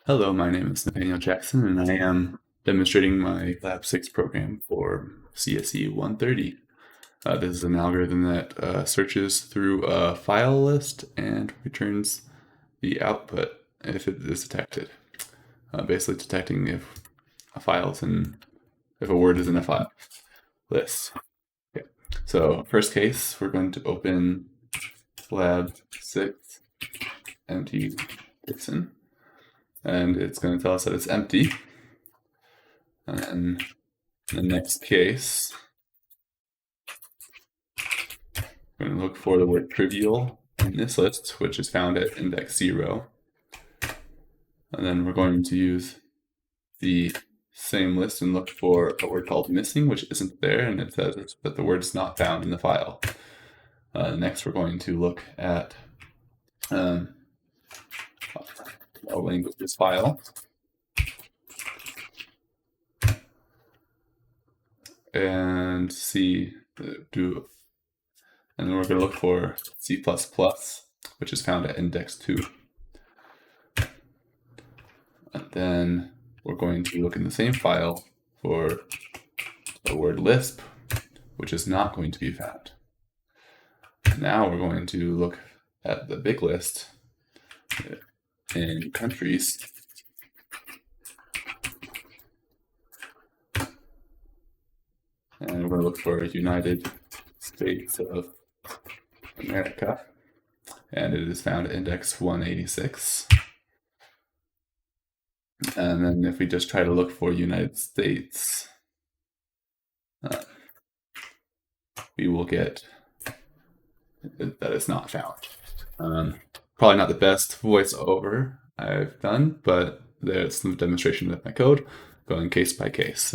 Hello, my name is Nathaniel Jackson, and I am demonstrating my Lab 6 program for CSE 130. This is an algorithm that searches through a file list and returns the output if it is detected. Basically detecting if if a word is in a file list. Okay. So first case, we're going to open Lab 6 empty Dixon. And it's going to tell us that it's empty. And then in the next case, we're going to look for the word trivial in this list, which is found at index 0. And then we're going to use the same list and look for a word called missing, which isn't there, and it says that the word is not found in the file. Next, we're going to look at a languages file. And and then we're going to look for C++, which is found at index 2. And then we're going to look in the same file for the word Lisp, which is not going to be found. Now we're going to look at the big list in countries. And we're going to look for United States of America. And it is found at index 186. And then if we just try to look for United States, we will get that it's not found. Probably not the best voiceover I've done, but there's some demonstration with my code going case by case.